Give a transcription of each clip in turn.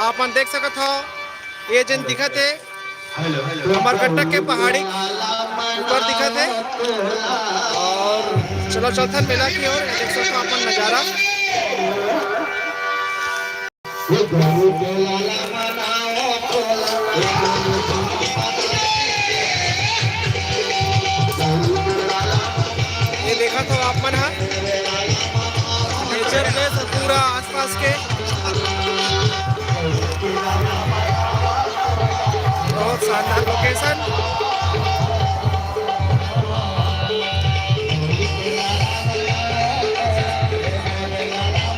आप मन देख सकत हो ये जन दिखत है अमरकंटक के पहाड़ी ऊपर दिखत है। और चलो चौथन मेला की ओर देख सकते हो अपन नजारा। ये देखा तो आप मन हा नेचर प्लेस पूरा आसपास के बहुत शानदार लोकेशन।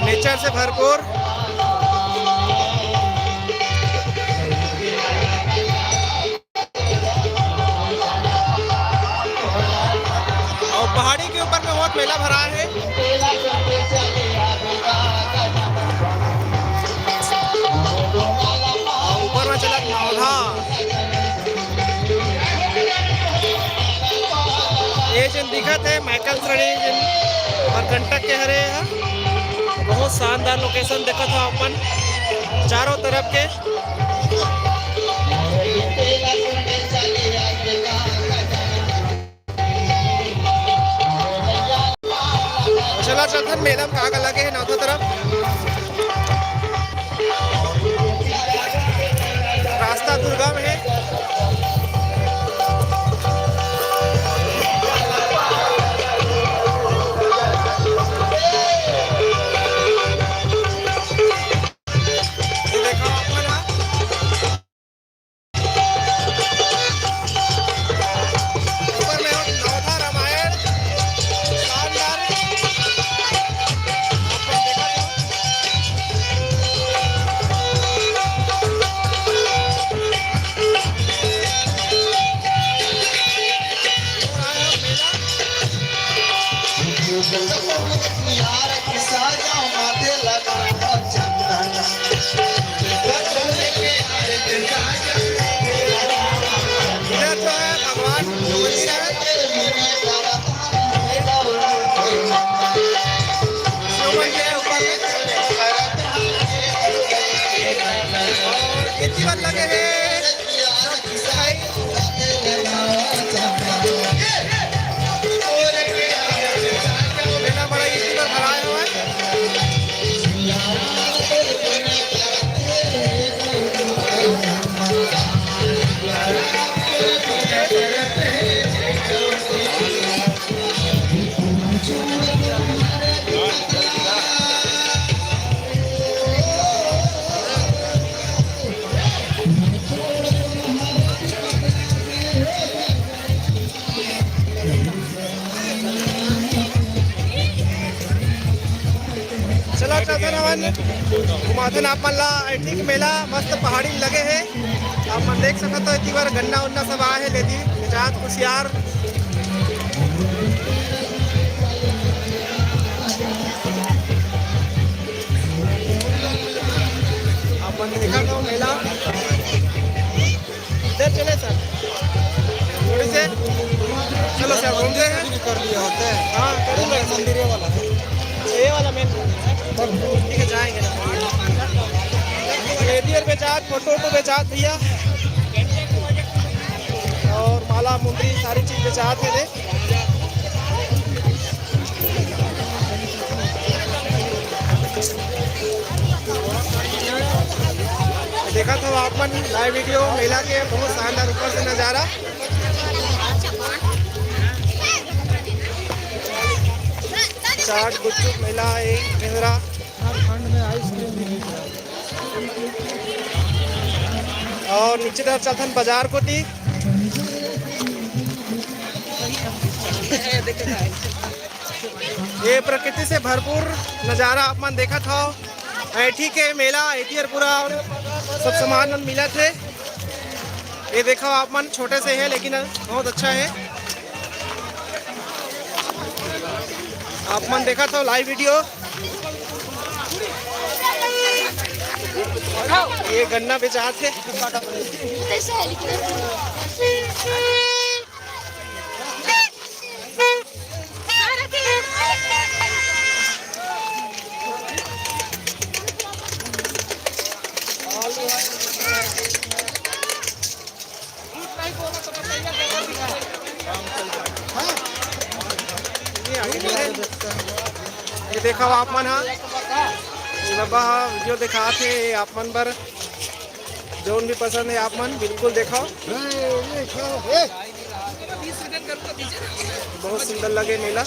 नेचर से भरपूर। और पहाड़ी के ऊपर में बहुत मेला भरा है। ऊपर में चला पौधा ये जन दिखत है माइकल श्रेणी जन अमरकंटक के हरे है। बहुत शानदार लोकेशन देखा था अपन चारों तरफ के। चला चौथन मेला में कहाँ लगे है नौथा तरफ रास्ता दुर्गम है। लगे हैं मेला बड़ा इसी पर भराया हुआ है। घुमाथन आप मन ला ठीक मेला मस्त पहाड़ी लगे है। आप मन देख सकते हो इतनी बार गन्ना उन्ना सब आए है लेती निजात कुशियार। आप मन देखा था मेला इधर चले सर थोड़ी से चलो सर घूमते हैं कर लिया होते हैं। हाँ करूँगा मंदिर वाला ये वाला मेन ठीक है जाएंगे ना। रेडियर बेचात फोटो वोटो बेचात भैया और माला मुंदरी सारी चीज बेचात है दे। देखा था आप मन लाइव वीडियो मेला के बहुत शानदार ऊपर से नज़ारा। चाट गुपचुप मेला एक मेहरा में आइसक्रीम और नीचे तरफ चलथन बाजार को थी। ये प्रकृति से भरपूर नज़ारा आप मन देखा था। ठीक है मेला एटीआर पूरा सब सामान मिला थे। ये देखा आप मन छोटे से है लेकिन बहुत अच्छा है। आप मन देखा था लाइव वीडियो। ये गन्ना बेचात है। ये देखो आप मन हाँ बाबा वीडियो दिखा थे आप मन बर जोन भी पसंद है आप मन बिल्कुल देखो। बहुत सुंदर लगे मेला।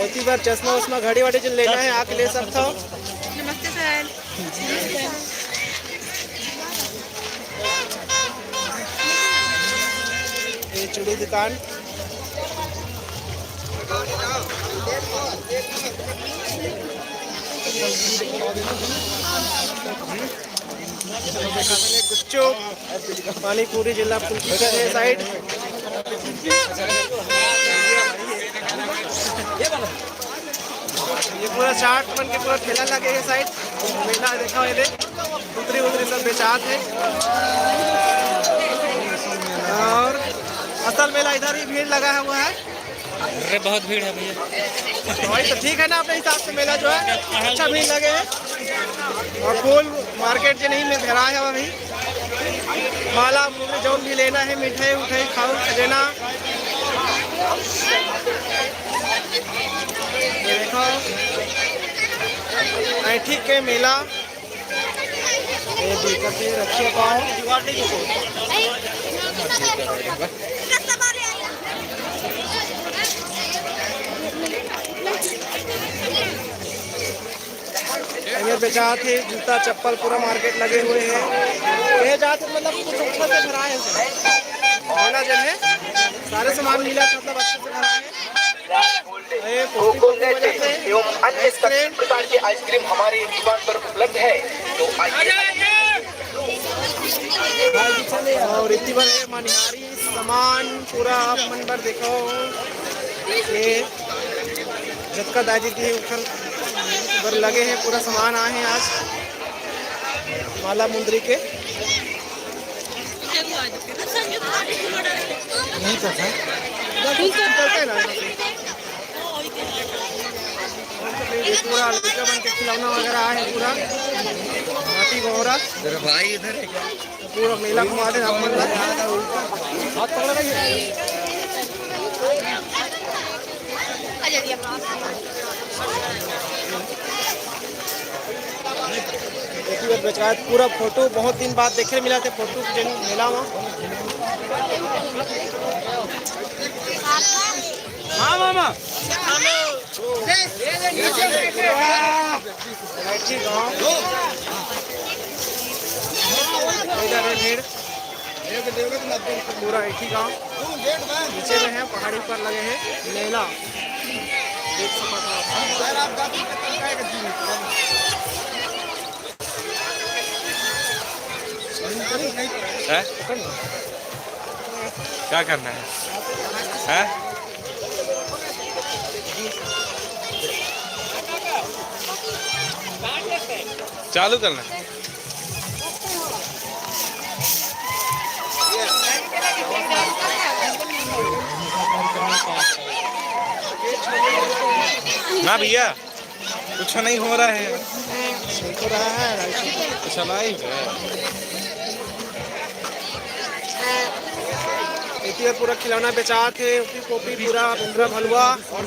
ऐसी बार चश्मा उस्मा घड़ी वाड़ी जो लेना है आके ले सकता हो। नमस्ते सर। ये चूड़ी दुकान गुपचुप पानी पूरी जिला पुलकी है साइड। ये पूरा चाट बन के पूरा ठेला लगे है साइड। मेला देखा ये उतरी उतरी सब बेचात है। और असल मेला इधर ही भीड़ लगा हुआ है। अरे बहुत भीड़ है भैया। वही तो ठीक है ना अपने हिसाब से मेला जो है अच्छा भीड़ लगे है। और फूल मार्केट जो नहीं में भरा है अभी माला मुझे जो भी लेना है मिठाई उठाई खाओ लेना। देखो ऐठी के मेला ये दिक्कत रखिए पाओ। ये बेचा थे जूता चप्पल पूरा मार्केट लगे हुए हैं। ये जाते मतलब कुछ अच्छा से भरा है मेला जन है सारे सामान मिला मतलब अच्छे से भरा है। एवं अन्य सभी प्रकार की आइसक्रीम हमारी दुकान पर उपलब्ध है तो और इतनी बार मनिहारी सामान पूरा आप मन पर देखो। ये झटका दादी थी ऊपर बर लगे हैं पूरा सामान आए हैं आज माला मुंदरी के। नहीं करता है ना ये पूरा लड़का बन के खिलौना वगैरह है पूरा हाथी घोड़ा भाई इधर है क्या? पूरा मेला घुमा दे आप मन हाथ पकड़ बेचारा पूरा फोटो बहुत दिन बाद देखे मिला थे फोटो मेला में। हाँ मामा पूरा एक ही गाँव नीचे में है पहाड़ी पर लगे हैं मेला देख सकते। क्या करना है? चालू करना है। ना भैया कुछ नहीं हो रहा है। हो रहा है चला ही है पूरा खिलौना बेचा थे कॉपी पूरा हलवा और